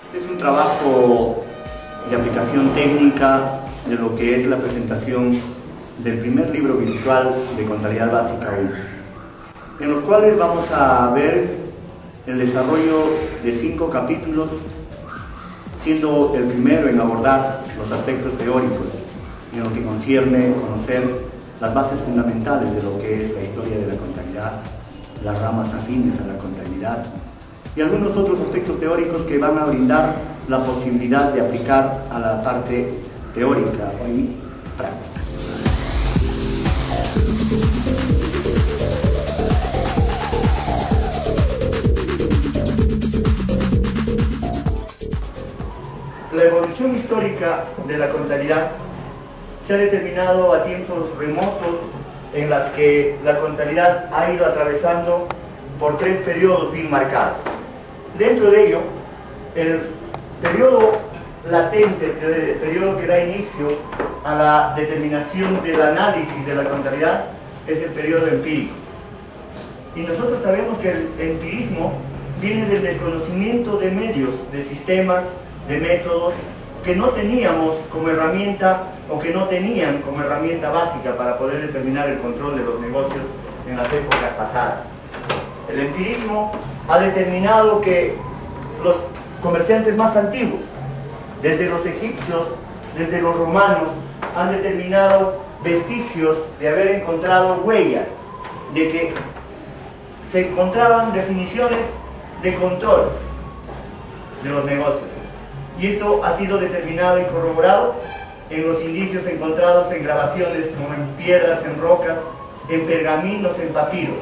Este es un trabajo de aplicación técnica de lo que es la presentación del primer libro virtual de Contabilidad Básica 1, en los cuales vamos a ver el desarrollo de 5 capítulos, siendo el primero en abordar los aspectos teóricos en lo que concierne conocer las bases fundamentales de lo que es la historia de la contabilidad, las ramas afines a la contabilidad y algunos otros aspectos teóricos que van a brindar la posibilidad de aplicar a la parte teórica y práctica. La evolución histórica de la contabilidad se ha determinado a tiempos remotos en las que la contabilidad ha ido atravesando por 3 periodos bien marcados. Dentro de ello, el periodo latente, el periodo que da inicio a la determinación del análisis de la contabilidad, es el periodo empírico. Y nosotros sabemos que el empirismo viene del desconocimiento de medios, de sistemas, de métodos que no teníamos como herramienta o que no tenían como herramienta básica para poder determinar el control de los negocios en las épocas pasadas. El empirismo ha determinado que los comerciantes más antiguos, desde los egipcios, desde los romanos, han determinado vestigios de haber encontrado huellas, de que se encontraban definiciones de control de los negocios. Y esto ha sido determinado y corroborado en los indicios encontrados en grabaciones como en piedras, en rocas, en pergaminos, en papiros.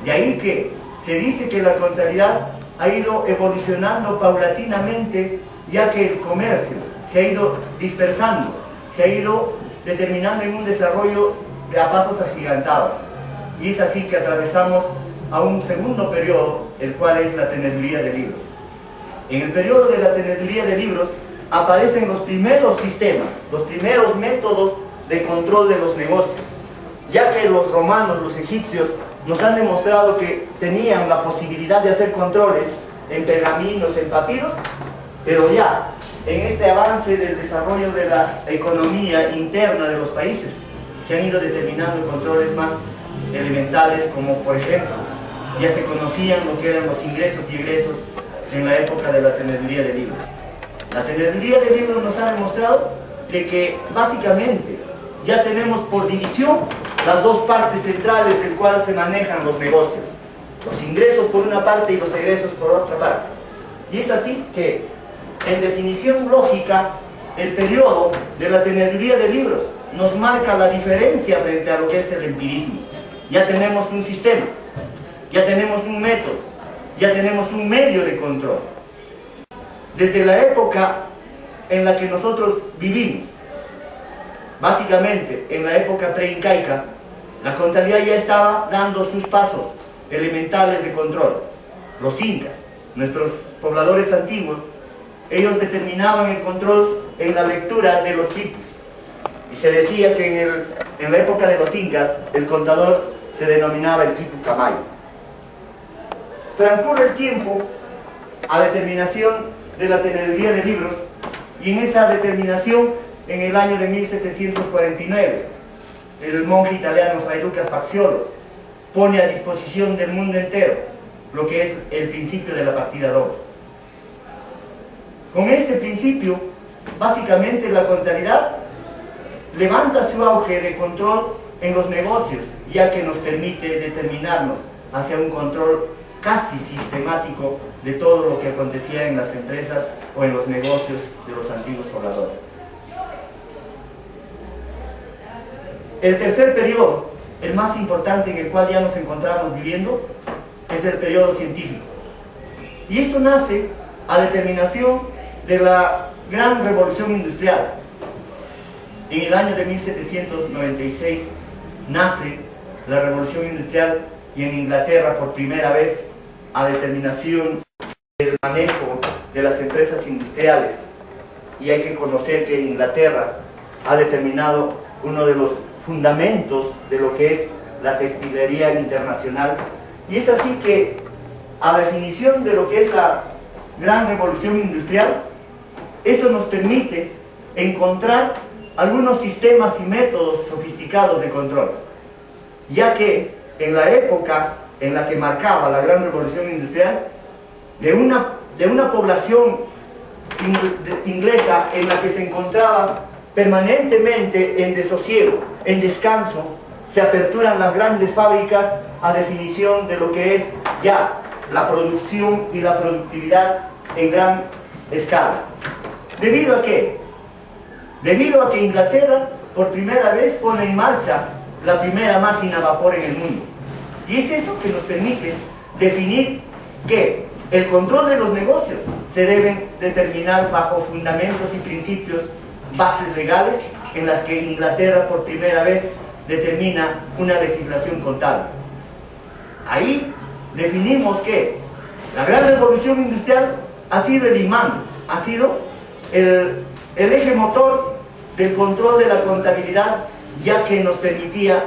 De ahí que se dice que la contabilidad ha ido evolucionando paulatinamente, ya que el comercio se ha ido dispersando, se ha ido determinando en un desarrollo a pasos agigantados. Y es así que atravesamos a un segundo periodo, el cual es la teneduría de libros. En el periodo de la teneduría de libros aparecen los primeros sistemas, los primeros métodos de control de los negocios, ya que los romanos, los egipcios, nos han demostrado que tenían la posibilidad de hacer controles en pergaminos, en papiros, pero ya en este avance del desarrollo de la economía interna de los países se han ido determinando controles más elementales, como por ejemplo ya se conocían lo que eran los ingresos y egresos en la época de la teneduría de libros. La teneduría de libros nos ha demostrado de que básicamente ya tenemos por división las dos partes centrales del cual se manejan los negocios, los ingresos por una parte y los egresos por otra parte. Y es así que, en definición lógica, el periodo de la teneduría de libros nos marca la diferencia frente a lo que es el empirismo. Ya tenemos un sistema, ya tenemos un método, ya tenemos un medio de control. Desde la época en la que nosotros vivimos, básicamente en la época preincaica, la contabilidad ya estaba dando sus pasos elementales de control. Los incas, nuestros pobladores antiguos, ellos determinaban el control en la lectura de los quipus. Y se decía que en la época de los incas, el contador se denominaba el quipu camayo. Transcurre el tiempo a determinación de la teneduría de libros, y en esa determinación, en el año de 1749, el monje italiano Fray Lucas Paciolo pone a disposición del mundo entero lo que es el principio de la partida doble. Con este principio, básicamente la contabilidad levanta su auge de control en los negocios, ya que nos permite determinarnos hacia un control casi sistemático de todo lo que acontecía en las empresas o en los negocios de los antiguos pobladores. El tercer periodo, el más importante en el cual ya nos encontramos viviendo, es el periodo científico. Y esto nace a determinación de la gran revolución industrial. En el año de 1796 nace la revolución industrial y en Inglaterra por primera vez a determinación del manejo de las empresas industriales. Y hay que conocer que Inglaterra ha determinado uno de los fundamentos de lo que es la textilería internacional. Y es así que, a definición de lo que es la gran revolución industrial, esto nos permite encontrar algunos sistemas y métodos sofisticados de control, ya que en la época en la que marcaba la gran revolución industrial, de una población inglesa en la que se encontraba permanentemente en desosiego, en descanso, se aperturan las grandes fábricas a definición de lo que es ya la producción y la productividad en gran escala. ¿Debido a qué? Debido a que Inglaterra por primera vez pone en marcha la primera máquina a vapor en el mundo. Y es eso que nos permite definir que el control de los negocios se deben determinar bajo fundamentos y principios, bases legales, en las que Inglaterra por primera vez determina una legislación contable. Ahí definimos que la gran revolución industrial ha sido el imán, ha sido el eje motor del control de la contabilidad, ya que nos permitía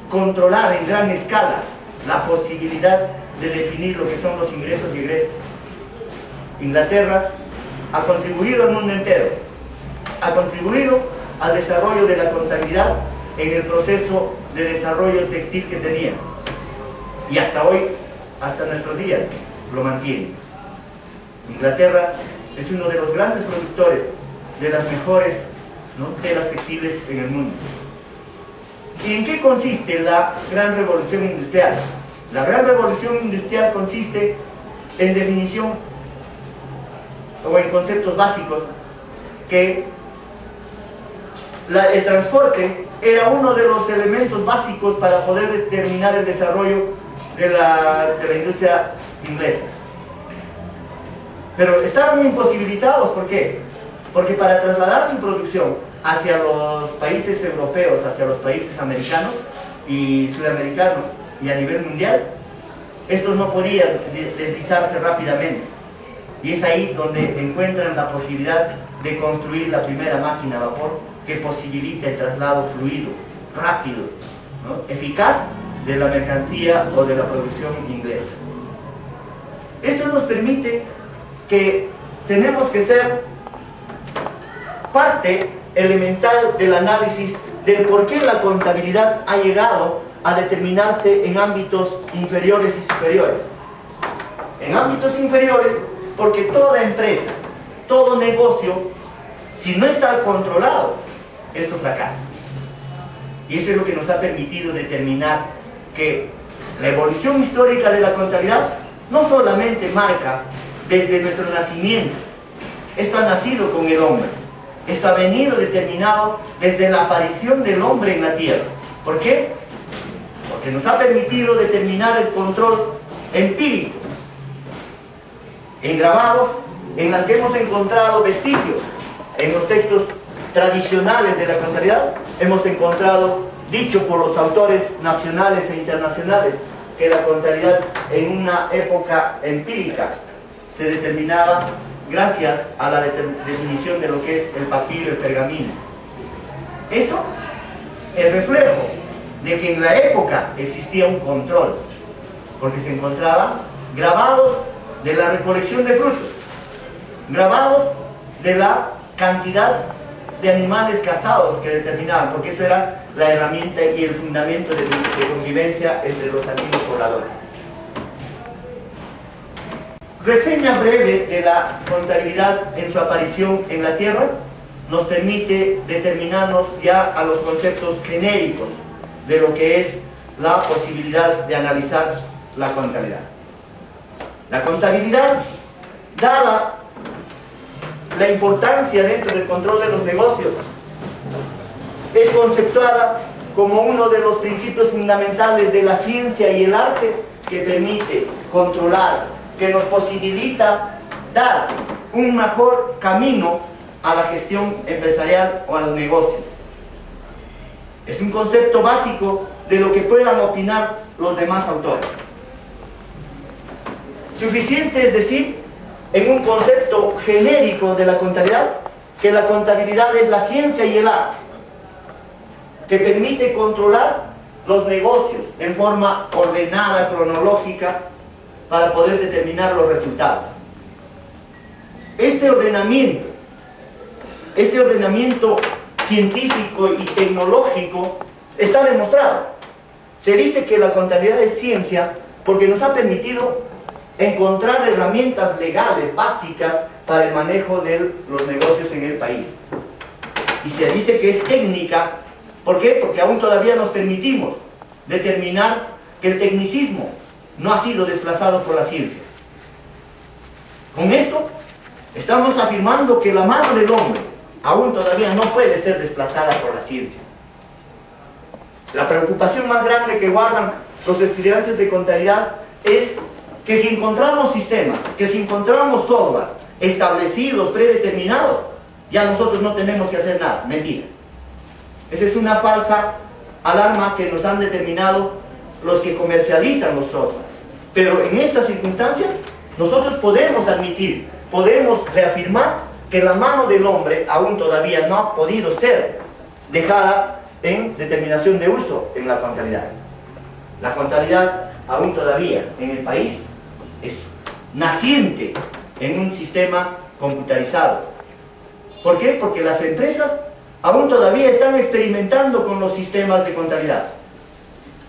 controlar en gran escala la posibilidad de definir lo que son los ingresos y egresos. Inglaterra ha contribuido al mundo entero, ha contribuido al desarrollo de la contabilidad en el proceso de desarrollo textil que tenía, y hasta hoy, hasta nuestros días, lo mantiene. Inglaterra es uno de los grandes productores de las mejores, ¿no?, telas textiles en el mundo. ¿Y en qué consiste la gran revolución industrial? La gran revolución industrial consiste en definición o en conceptos básicos que el transporte era uno de los elementos básicos para poder determinar el desarrollo de la industria inglesa. Pero estaban imposibilitados, ¿por qué? Porque para trasladar su producción hacia los países europeos, hacia los países americanos y sudamericanos y a nivel mundial, estos no podían deslizarse rápidamente. Y es ahí donde encuentran la posibilidad de construir la primera máquina a vapor que posibilita el traslado fluido, rápido, ¿no?, eficaz de la mercancía o de la producción inglesa. Esto nos permite que tenemos que ser parte elemental del análisis del por qué la contabilidad ha llegado a determinarse en ámbitos inferiores y superiores. En ámbitos inferiores, porque toda empresa, todo negocio, si no está controlado, esto fracasa. Y eso es lo que nos ha permitido determinar que la evolución histórica de la contabilidad no solamente marca desde nuestro nacimiento, esto ha nacido con el hombre, esto ha venido determinado desde la aparición del hombre en la tierra. ¿Por qué? Porque nos ha permitido determinar el control empírico en grabados en las que hemos encontrado vestigios. En los textos tradicionales de la contabilidad hemos encontrado, dicho por los autores nacionales e internacionales, que la contabilidad en una época empírica se determinaba gracias a la definición de lo que es el papiro, el pergamino. Eso es reflejo de que en la época existía un control, porque se encontraban grabados de la recolección de frutos, grabados de la cantidad de animales cazados que determinaban, porque eso era la herramienta y el fundamento de convivencia entre los antiguos pobladores. Reseña breve de la contabilidad en su aparición en la Tierra nos permite determinarnos ya a los conceptos genéricos de lo que es la posibilidad de analizar la contabilidad. La contabilidad, dada la importancia dentro del control de los negocios, es conceptuada como uno de los principios fundamentales de la ciencia y el arte que permite controlar, que nos posibilita dar un mejor camino a la gestión empresarial o al negocio. Es un concepto básico de lo que puedan opinar los demás autores. Suficiente es decir, en un concepto genérico de la contabilidad, que la contabilidad es la ciencia y el arte, que permite controlar los negocios en forma ordenada, cronológica, para poder determinar los resultados. Este ordenamiento científico y tecnológico está demostrado. Se dice que la contabilidad es ciencia porque nos ha permitido encontrar herramientas legales básicas para el manejo de los negocios en el país. Y se dice que es técnica. ¿Por qué? Porque aún todavía nos permitimos determinar que el tecnicismo no ha sido desplazado por la ciencia. Con esto estamos afirmando que la mano del hombre aún todavía no puede ser desplazada por la ciencia. La preocupación más grande que guardan los estudiantes de contabilidad es que si encontramos sistemas, que si encontramos software establecidos, predeterminados, ya nosotros no tenemos que hacer nada. Mentira. Esa es una falsa alarma que nos han determinado los que comercializan los software. Pero en estas circunstancias, nosotros podemos admitir, podemos reafirmar que la mano del hombre aún todavía no ha podido ser dejada en determinación de uso en la contabilidad. La contabilidad aún todavía en el país es naciente en un sistema computarizado. ¿Por qué? Porque las empresas aún todavía están experimentando con los sistemas de contabilidad.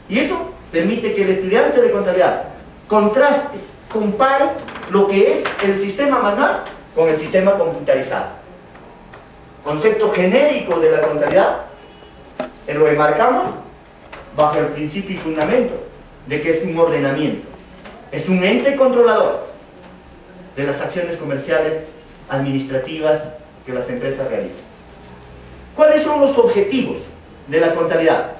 Y eso permite que el estudiante de contabilidad contraste, compare lo que es el sistema manual con el sistema computarizado. Concepto genérico de la contabilidad, lo enmarcamos bajo el principio y fundamento de que es un ordenamiento, es un ente controlador de las acciones comerciales, administrativas que las empresas realizan. ¿Cuáles son los objetivos de la contabilidad?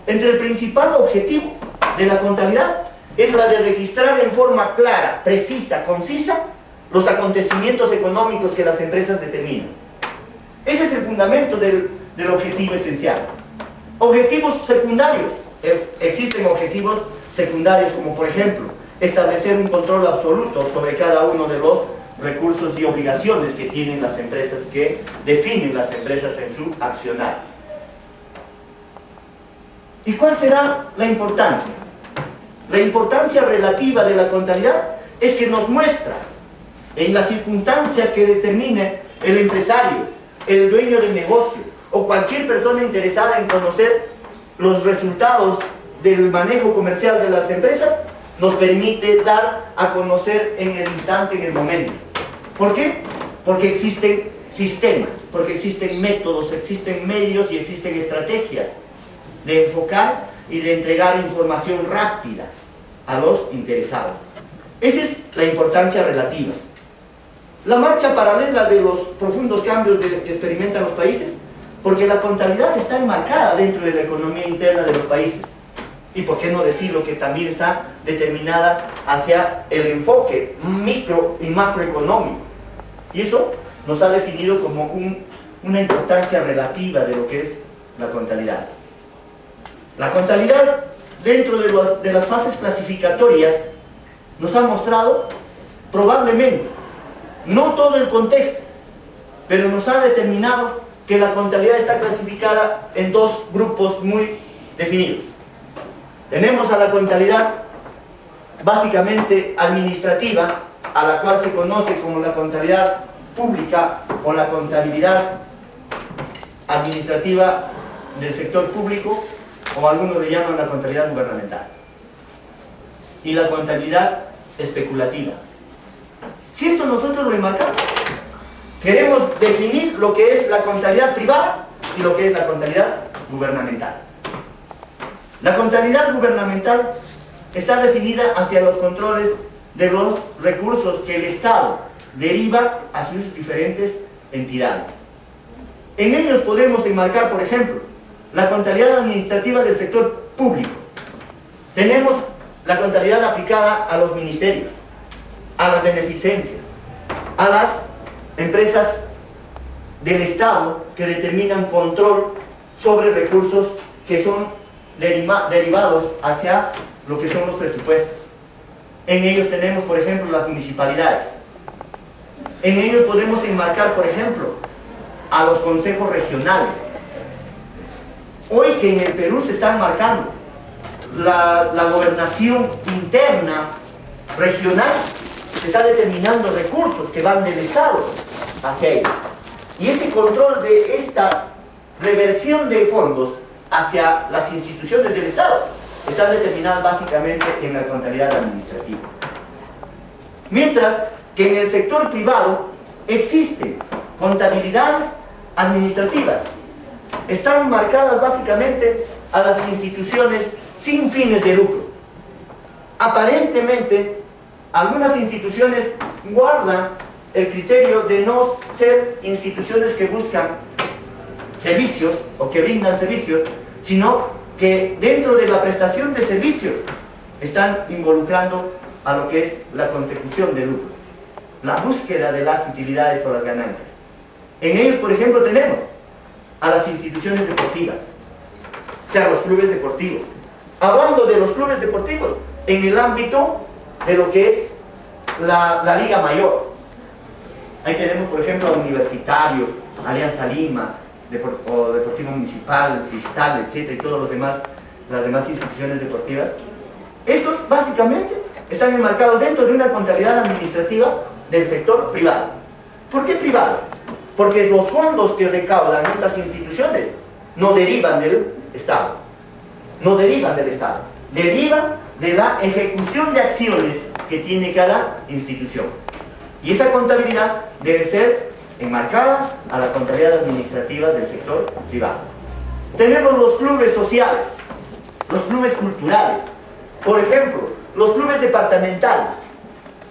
Entre el principal objetivo de la contabilidad es la de registrar en forma clara, precisa, concisa los acontecimientos económicos que las empresas determinan. Ese es el fundamento del objetivo esencial. Objetivos secundarios. Existen objetivos secundarios como, por ejemplo, establecer un control absoluto sobre cada uno de los recursos y obligaciones que tienen las empresas, que definen las empresas en su accionar. ¿Y cuál será la importancia? La importancia relativa de la contabilidad es que nos muestra en la circunstancia que determine el empresario, el dueño del negocio o cualquier persona interesada en conocer los resultados del manejo comercial de las empresas, nos permite dar a conocer en el instante, en el momento. ¿Por qué? Porque existen sistemas, porque existen métodos, existen medios y existen estrategias de enfocar y de entregar información rápida a los interesados. Esa es la importancia relativa. La marcha paralela de los profundos cambios que experimentan los países, porque la contabilidad está enmarcada dentro de la economía interna de los países. Y por qué no decirlo que también está determinada hacia el enfoque micro y macroeconómico. Y eso nos ha definido como una importancia relativa de lo que es la contabilidad. La contabilidad, dentro de las fases clasificatorias, nos ha mostrado probablemente, no todo el contexto, pero nos ha determinado que la contabilidad está clasificada en dos grupos muy definidos. Tenemos a la contabilidad básicamente administrativa, a la cual se conoce como la contabilidad pública o la contabilidad administrativa del sector público, o algunos le llaman la contabilidad gubernamental, y la contabilidad especulativa. Si esto nosotros lo enmarcamos, queremos definir lo que es la contabilidad privada y lo que es la contabilidad gubernamental. La contabilidad gubernamental está definida hacia los controles de los recursos que el Estado deriva a sus diferentes entidades. En ellos podemos enmarcar, por ejemplo, la contabilidad administrativa del sector público. Tenemos la contabilidad aplicada a los ministerios, a las beneficencias, a las empresas del Estado que determinan control sobre recursos que son derivados hacia lo que son los presupuestos. En ellos tenemos, por ejemplo, las municipalidades. En ellos podemos enmarcar, por ejemplo, a los consejos regionales. Hoy que en el Perú se está marcando la gobernación interna regional, se está determinando recursos que van del Estado hacia ellos. Y ese control de esta reversión de fondos hacia las instituciones del Estado están determinadas básicamente en la contabilidad administrativa. Mientras que en el sector privado existen contabilidades administrativas. Están marcadas básicamente a las instituciones sin fines de lucro. Aparentemente, algunas instituciones guardan el criterio de no ser instituciones que buscan servicios o que brindan servicios, sino que dentro de la prestación de servicios están involucrando a lo que es la consecución de lucro, la búsqueda de las utilidades o las ganancias. En ellos, por ejemplo, tenemos a las instituciones deportivas, o sea, los clubes deportivos. Hablando de los clubes deportivos, en el ámbito de lo que es la Liga Mayor. Ahí tenemos, por ejemplo, Universitario, Alianza Lima, o Deportivo Municipal, Cristal, etcétera, y todos los demás, las demás instituciones deportivas. Estos básicamente están enmarcados dentro de una contabilidad administrativa del sector privado. ¿Por qué privado? Porque los fondos que recaudan estas instituciones no derivan del Estado, no derivan del Estado, derivan de la ejecución de acciones que tiene cada institución. Y esa contabilidad debe ser enmarcada a la contabilidad administrativa del sector privado. Tenemos los clubes sociales, los clubes culturales, por ejemplo, los clubes departamentales.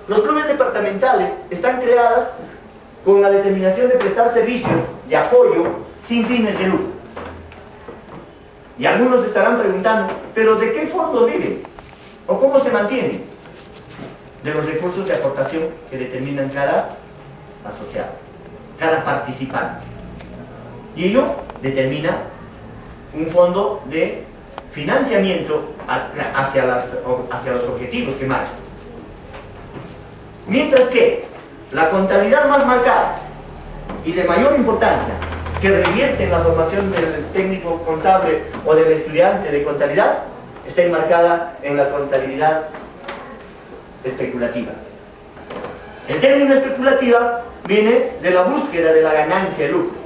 Los clubes departamentales están creados con la determinación de prestar servicios de apoyo sin fines de lucro. Y algunos estarán preguntando, ¿pero de qué fondos viven? ¿O cómo se mantienen? De los recursos de aportación que determinan cada asociado, cada participante. Y ello determina un fondo de financiamiento hacia los objetivos que marcan. Mientras que la contabilidad más marcada y de mayor importancia, que revierte en la formación del técnico contable o del estudiante de contabilidad, está enmarcada en la contabilidad especulativa. El término especulativa viene de la búsqueda de la ganancia, el lucro.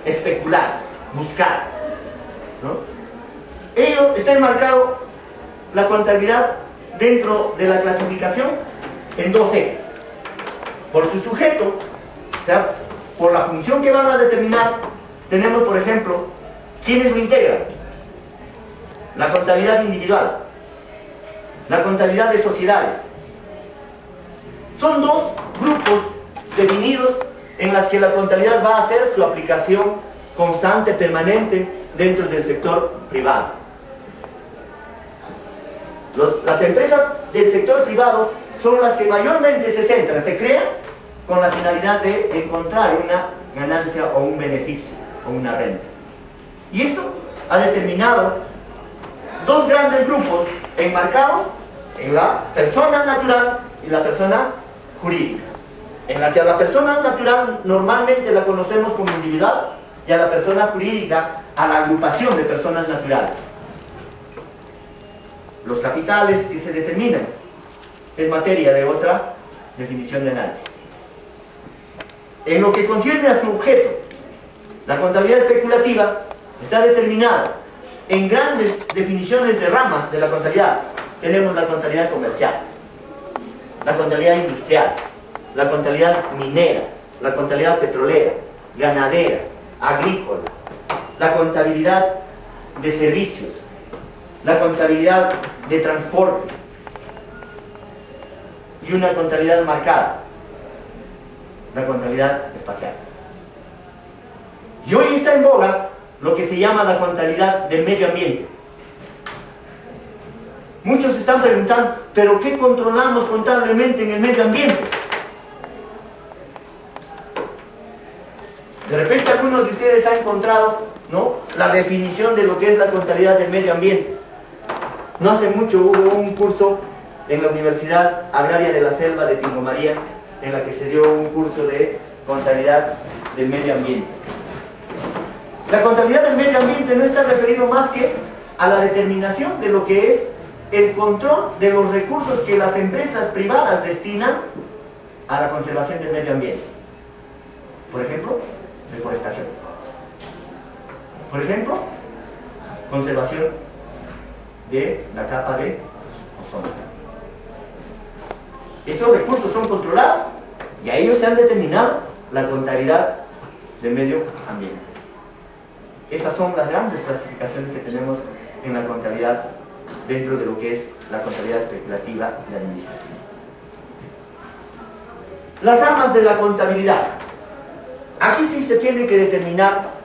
Especular, buscar, ¿no? Ello está enmarcado, la contabilidad, dentro de la clasificación en dos ejes. Por su sujeto, o sea, por la función que van a determinar, tenemos, por ejemplo, ¿quiénes lo integran? La contabilidad individual, la contabilidad de sociedades. Son dos grupos definidos en las que la contabilidad va a hacer su aplicación constante, permanente, dentro del sector privado. Las empresas del sector privado son las que mayormente se centran, se crean con la finalidad de encontrar una ganancia o un beneficio o una renta. Y esto ha determinado dos grandes grupos enmarcados en la persona natural y la persona jurídica, en la que a la persona natural normalmente la conocemos como individual y a la persona jurídica a la agrupación de personas naturales. Los capitales que se determinan es materia de otra definición de análisis. En lo que concierne a su objeto, la contabilidad especulativa está determinada en grandes definiciones de ramas de la contabilidad. Tenemos la contabilidad comercial, la contabilidad industrial, la contabilidad minera, la contabilidad petrolera, ganadera, agrícola, la contabilidad de servicios, la contabilidad de transporte y una contabilidad marcada, la contabilidad espacial. Y hoy está en boga lo que se llama la contabilidad del medio ambiente. Muchos se están preguntando, ¿pero qué controlamos contablemente en el medio ambiente? De repente algunos de ustedes han encontrado, ¿no?, la definición de lo que es la contabilidad del medio ambiente. No hace mucho hubo un curso en la Universidad Agraria de la Selva de Tingo María, en la que se dio un curso de contabilidad del medio ambiente. La contabilidad del medio ambiente no está referido más que a la determinación de lo que es el control de los recursos que las empresas privadas destinan a la conservación del medio ambiente. Por ejemplo, deforestación. Por ejemplo, conservación de la capa de ozono. Esos recursos son controlados y a ellos se han determinado la contabilidad del medio ambiente. Esas son las grandes clasificaciones que tenemos en la contabilidad dentro de lo que es la contabilidad especulativa y administrativa. Las ramas de la contabilidad. Aquí sí se tiene que determinar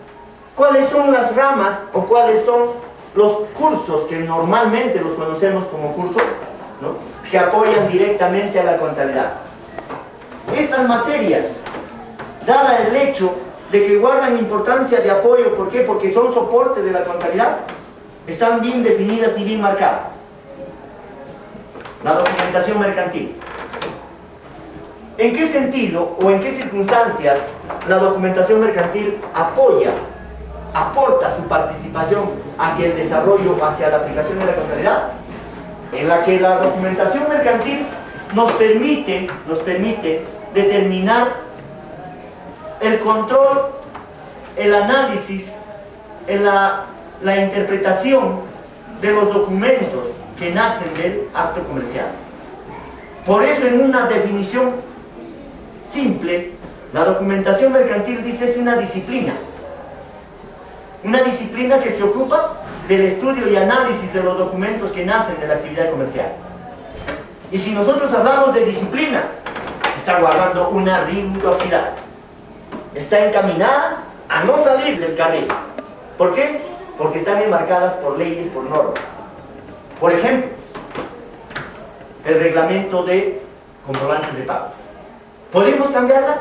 cuáles son las ramas o cuáles son los cursos que normalmente los conocemos como cursos, ¿no?, que apoyan directamente a la contabilidad. Estas materias, dada el hecho de que guardan importancia de apoyo, ¿por qué? Porque son soporte de la contabilidad, están bien definidas y bien marcadas. La documentación mercantil. ¿En qué sentido o en qué circunstancias la documentación mercantil aporta su participación hacia el desarrollo, hacia la aplicación de la contabilidad? En la que la documentación mercantil nos permite determinar el control, el análisis, la interpretación de los documentos que nacen del acto comercial. Por eso, en una definición simple, la documentación mercantil dice es una disciplina que se ocupa del estudio y análisis de los documentos que nacen de la actividad comercial. Y si nosotros hablamos de disciplina, está guardando una rigurosidad, está encaminada a no salir del carril. ¿Por qué? Porque están enmarcadas por leyes, por normas. Por ejemplo, el reglamento de comprobantes de pago. ¿Podemos cambiarla?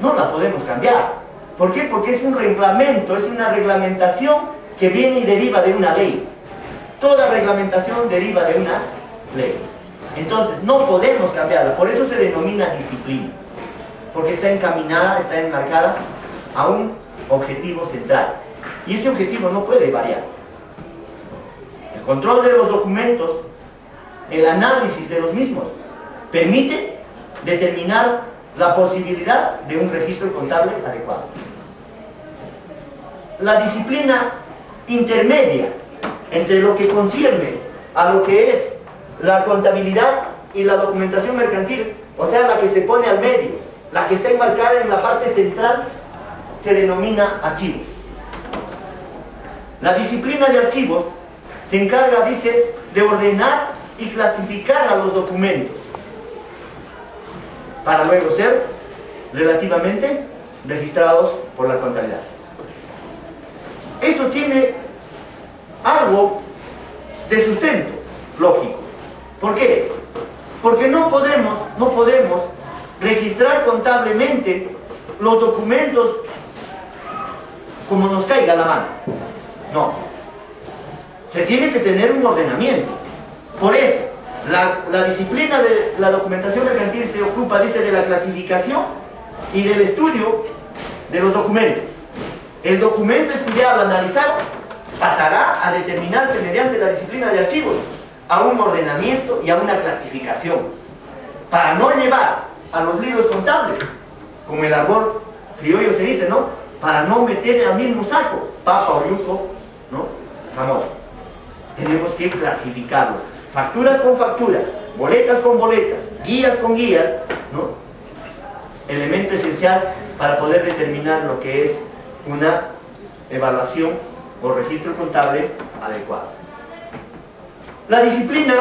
No la podemos cambiar. ¿Por qué? Porque es un reglamento, es una reglamentación que viene y deriva de una ley. Toda reglamentación deriva de una ley. Entonces, no podemos cambiarla. Por eso se denomina disciplina. Porque está encaminada, está enmarcada a un objetivo central. Y ese objetivo no puede variar. El control de los documentos, el análisis de los mismos, permite determinar la posibilidad de un registro contable adecuado. La disciplina intermedia entre lo que concierne a lo que es la contabilidad y la documentación mercantil, o sea, la que se pone al medio, la que está enmarcada en la parte central, se denomina archivos. La disciplina de archivos se encarga, dice, de ordenar y clasificar a los documentos para luego ser relativamente registrados por la contabilidad. Esto tiene algo de sustento lógico. ¿Por qué? Porque no podemos registrar contablemente los documentos como nos caiga la mano. No. Se tiene que tener un ordenamiento. Por eso, la disciplina de la documentación mercantil se ocupa, dice, de la clasificación y del estudio de los documentos. El documento estudiado, analizado, pasará a determinarse mediante la disciplina de archivos a un ordenamiento y a una clasificación, para no llevar a los libros contables, como el árbol criollo se dice, ¿no?, para no meter al mismo saco papa o yuco, ¿no?, camote. Tenemos que clasificarlo, facturas con facturas, boletas con boletas, guías con guías, ¿no?, elemento esencial para poder determinar lo que es una evaluación o registro contable adecuado. La disciplina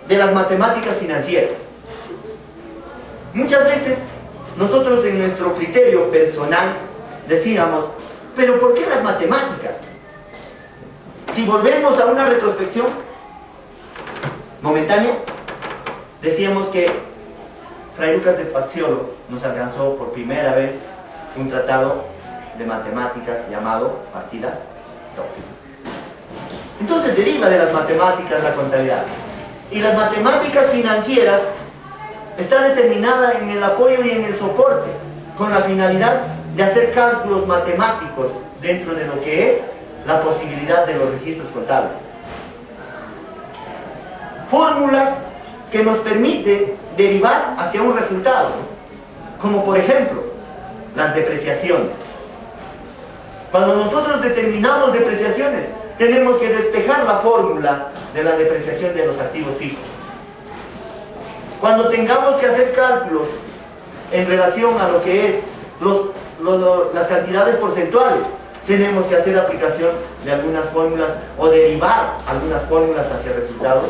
de las matemáticas financieras. Muchas veces nosotros en nuestro criterio personal decíamos, pero ¿por qué las matemáticas? Si volvemos a una retrospección momentánea, decíamos que Fray Lucas de Paciolo nos alcanzó por primera vez un tratado de matemáticas llamado partida doble. Entonces deriva de las matemáticas la contabilidad. Y las matemáticas financieras está determinada en el apoyo y en el soporte, con la finalidad de hacer cálculos matemáticos dentro de lo que es la posibilidad de los registros contables. Fórmulas que nos permite derivar hacia un resultado, como por ejemplo, las depreciaciones. Cuando nosotros determinamos depreciaciones, tenemos que despejar la fórmula de la depreciación de los activos fijos. Cuando tengamos que hacer cálculos en relación a lo que es las cantidades porcentuales, tenemos que hacer aplicación de algunas fórmulas o derivar algunas fórmulas hacia resultados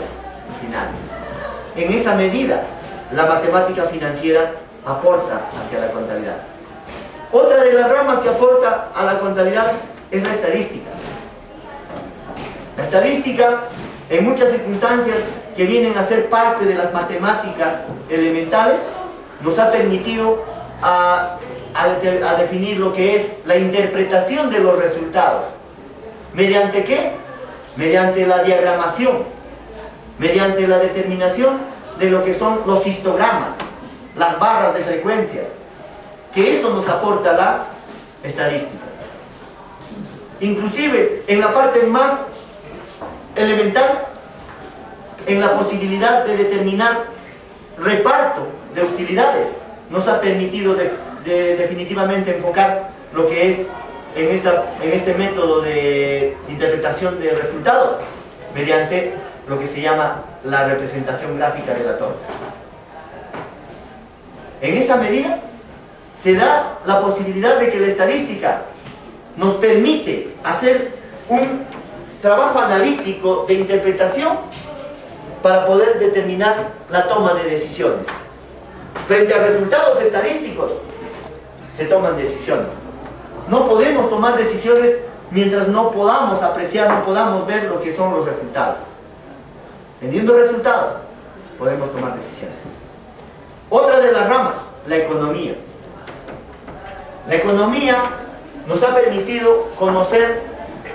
finales. En esa medida, la matemática financiera aporta hacia la contabilidad. Otra de las ramas que aporta a la contabilidad es la estadística. La estadística, en muchas circunstancias que vienen a ser parte de las matemáticas elementales, nos ha permitido a definir lo que es la interpretación de los resultados. ¿Mediante qué? Mediante la diagramación, mediante la determinación de lo que son los histogramas, las barras de frecuencias, que eso nos aporta la estadística. Inclusive en la parte más elemental, en la posibilidad de determinar reparto de utilidades, nos ha permitido definitivamente enfocar lo que es en este método de interpretación de resultados mediante lo que se llama la representación gráfica de la torta. En esa medida se da la posibilidad de que la estadística nos permite hacer un trabajo analítico de interpretación para poder determinar la toma de decisiones. Frente a resultados estadísticos se toman decisiones. No podemos tomar decisiones mientras no podamos apreciar, no podamos ver lo que son los resultados. Teniendo resultados, podemos tomar decisiones. Otra de las ramas, la economía. La economía nos ha permitido conocer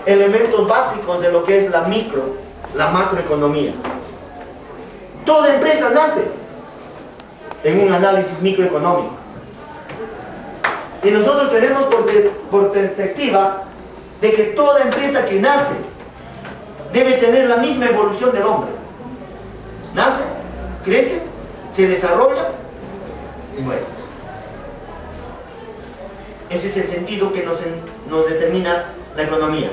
elementos básicos de lo que es la macroeconomía. Toda empresa nace en un análisis microeconómico. Y nosotros tenemos por perspectiva de que toda empresa que nace debe tener la misma evolución del hombre. Nace, crece, se desarrolla y muere. Ese es el sentido que nos determina la economía.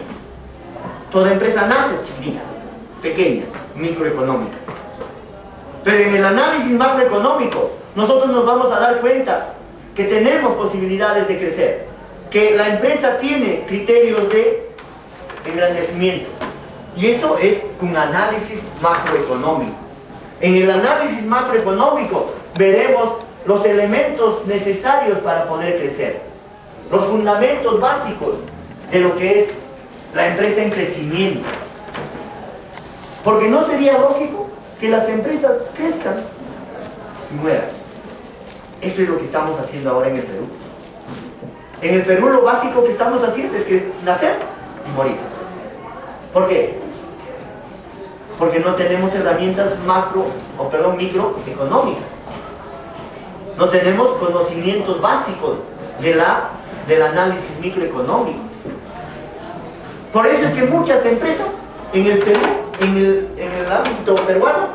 Toda empresa nace chiquita, pequeña, microeconómica. Pero en el análisis macroeconómico, nosotros nos vamos a dar cuenta que tenemos posibilidades de crecer, que la empresa tiene criterios de engrandecimiento. Y eso es un análisis macroeconómico. En el análisis macroeconómico veremos los elementos necesarios para poder crecer, los fundamentos básicos de lo que es la empresa en crecimiento. Porque no sería lógico que las empresas crezcan y mueran. Eso es lo que estamos haciendo ahora en el Perú. En el Perú lo básico que estamos haciendo es nacer y morir. ¿Por qué? Porque no tenemos herramientas microeconómicas. No tenemos conocimientos básicos del análisis microeconómico. Por eso es que muchas empresas en el Perú, en el ámbito peruano,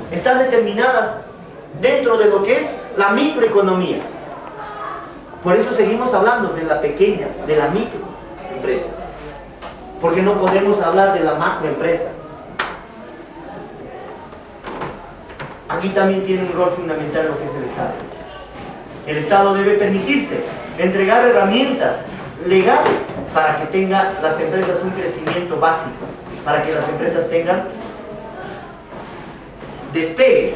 están determinadas dentro de lo que es la microeconomía. Por eso seguimos hablando de la pequeña, de la microempresa, porque no podemos hablar de la macroempresa. Aquí también tiene un rol fundamental lo que es el Estado. El Estado debe permitirse entregar herramientas legales para que tengan las empresas un crecimiento básico, para que las empresas tengan despegue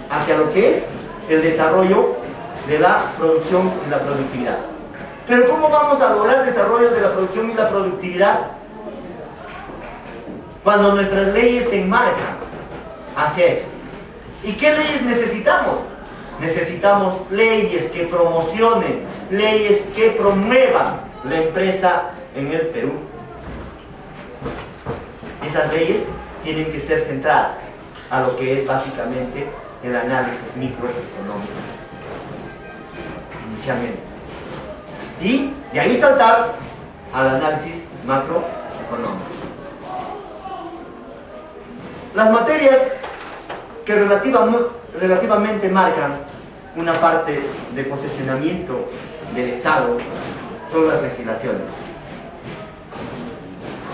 hacia lo que es el desarrollo de la producción y la productividad. Pero ¿cómo vamos a lograr el desarrollo de la producción y la productividad cuando nuestras leyes se enmarcan hacia eso? ¿Y qué leyes necesitamos? Necesitamos leyes que promocionen, leyes que promuevan la empresa en el Perú. Esas leyes tienen que ser centradas a lo que es básicamente el análisis microeconómico, inicialmente. Y de ahí saltar al análisis macroeconómico. Las materias que relativamente marcan una parte de posesionamiento del Estado son las legislaciones.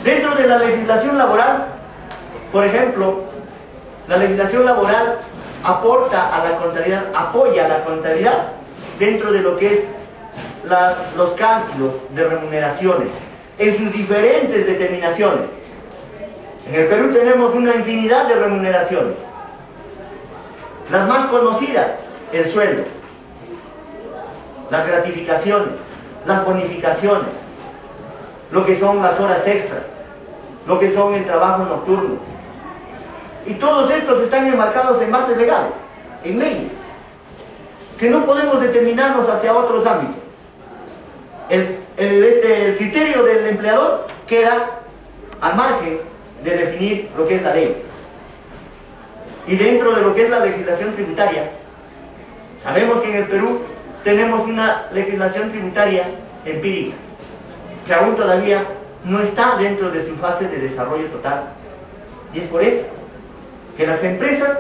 Dentro de la legislación laboral, por ejemplo, la legislación laboral aporta a la contabilidad, apoya a la contabilidad dentro de lo que es los cálculos de remuneraciones en sus diferentes determinaciones. En el Perú tenemos una infinidad de remuneraciones. Las más conocidas, el sueldo, las gratificaciones, las bonificaciones, lo que son las horas extras, lo que son el trabajo nocturno. Y todos estos están enmarcados en bases legales, en leyes, que no podemos determinarnos hacia otros ámbitos. El criterio del empleador queda al margen de definir lo que es la ley. Y dentro de lo que es la legislación tributaria, sabemos que en el Perú tenemos una legislación tributaria empírica, que aún todavía no está dentro de su fase de desarrollo total. Y es por eso que las empresas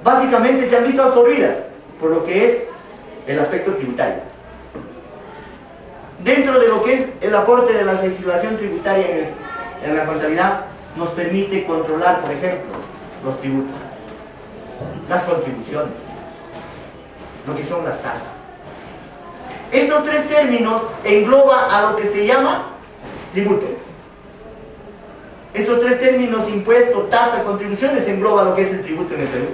básicamente se han visto absorbidas por lo que es el aspecto tributario. Dentro de lo que es el aporte de la legislación tributaria en la contabilidad, nos permite controlar, por ejemplo, los tributos, las contribuciones, lo que son las tasas. Estos tres términos engloba a lo que se llama tributo. Estos tres términos, impuesto, tasa, contribuciones, engloba lo que es el tributo en el Perú.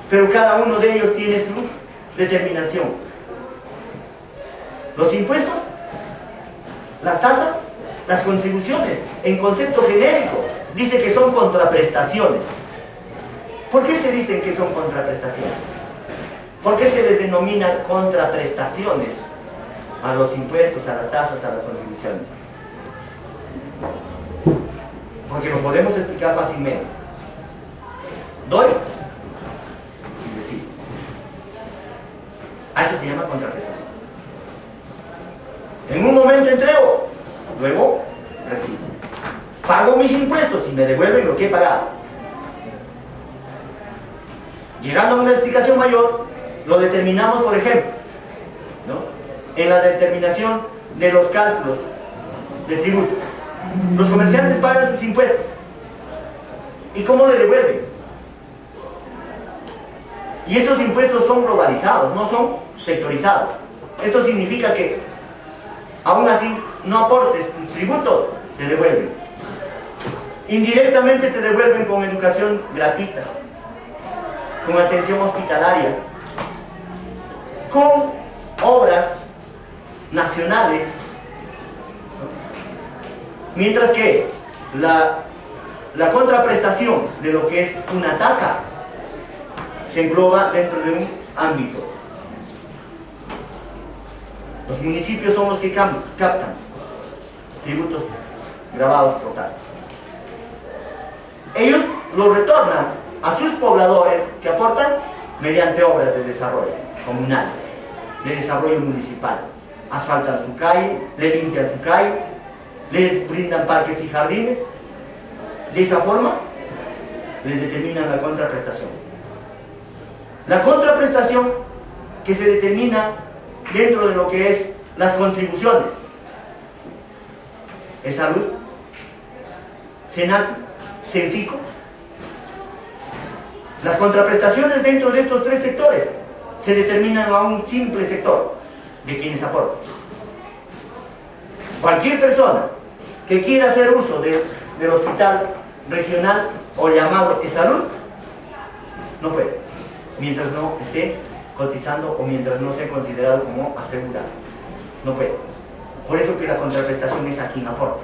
Pero cada uno de ellos tiene su determinación. Los impuestos, las tasas, las contribuciones, en concepto genérico, dice que son contraprestaciones. ¿Por qué se dicen que son contraprestaciones? ¿Por qué se les denomina contraprestaciones a los impuestos, a las tasas, a las contribuciones? Porque lo podemos explicar fácilmente. Doy y recibo. A eso se llama contraprestación. En un momento entrego, luego recibo. Pago mis impuestos y me devuelven lo que he pagado. Llegando a una explicación mayor, lo determinamos, por ejemplo, ¿no?, en la determinación de los cálculos de tributos. Los comerciantes pagan sus impuestos. ¿Y cómo le devuelven? Y estos impuestos son globalizados, no son sectorizados. Esto significa que, aún así, no aportes tus tributos, te devuelven. Indirectamente te devuelven con educación gratuita, con atención hospitalaria, con obras nacionales, mientras que la contraprestación de lo que es una tasa se engloba dentro de un ámbito. Los municipios son los que captan tributos gravados por tasas. Ellos lo retornan a sus pobladores, que aportan mediante obras de desarrollo comunal, de desarrollo municipal. Asfaltan su calle, le limpian su calle, les brindan parques y jardines. De esa forma les determinan la contraprestación. La contraprestación que se determina dentro de lo que es las contribuciones es salud, SENACI, CENCICO. Las contraprestaciones dentro de estos tres sectores se determinan a un simple sector de quienes aportan. Cualquier persona que quiera hacer uso del hospital regional o llamado de salud, no puede, mientras no esté cotizando o mientras no sea considerado como asegurado. No puede. Por eso que la contraprestación es a quien aporta.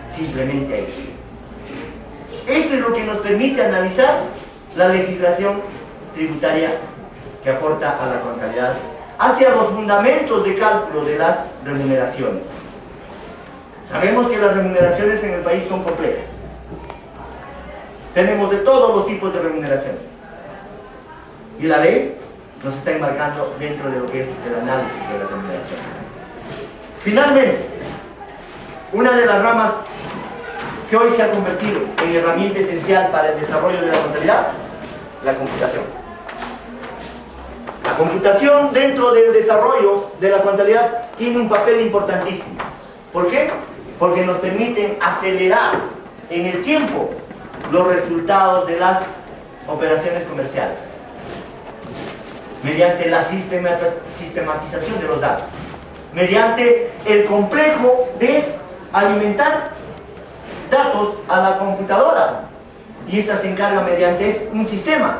Simplemente a ellos. Eso es lo que nos permite analizar la legislación tributaria que aporta a la contabilidad hacia los fundamentos de cálculo de las remuneraciones. Sabemos que las remuneraciones en el país son complejas. Tenemos de todos los tipos de remuneraciones. Y la ley nos está enmarcando dentro de lo que es el análisis de la remuneración. Finalmente, una de las ramas que hoy se ha convertido en herramienta esencial para el desarrollo de la contabilidad, la computación. La computación dentro del desarrollo de la contabilidad tiene un papel importantísimo. ¿Por qué? Porque nos permiten acelerar en el tiempo los resultados de las operaciones comerciales mediante la sistematización de los datos, mediante el complejo de alimentar datos a la computadora, y esta se encarga mediante un sistema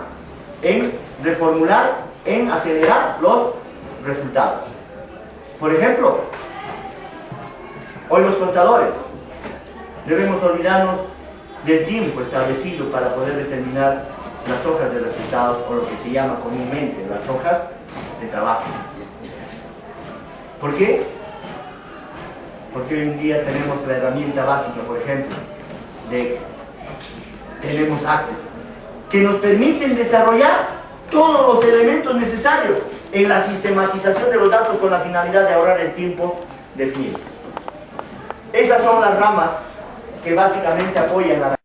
en reformular, en acelerar los resultados. Por ejemplo, hoy los contadores debemos olvidarnos del tiempo establecido para poder determinar las hojas de resultados, o lo que se llama comúnmente las hojas de trabajo. ¿Por qué? Porque hoy en día tenemos la herramienta básica, por ejemplo, de Excel. Tenemos Access, que nos permiten desarrollar todos los elementos necesarios en la sistematización de los datos con la finalidad de ahorrar el tiempo definido. Esas son las ramas que básicamente apoyan la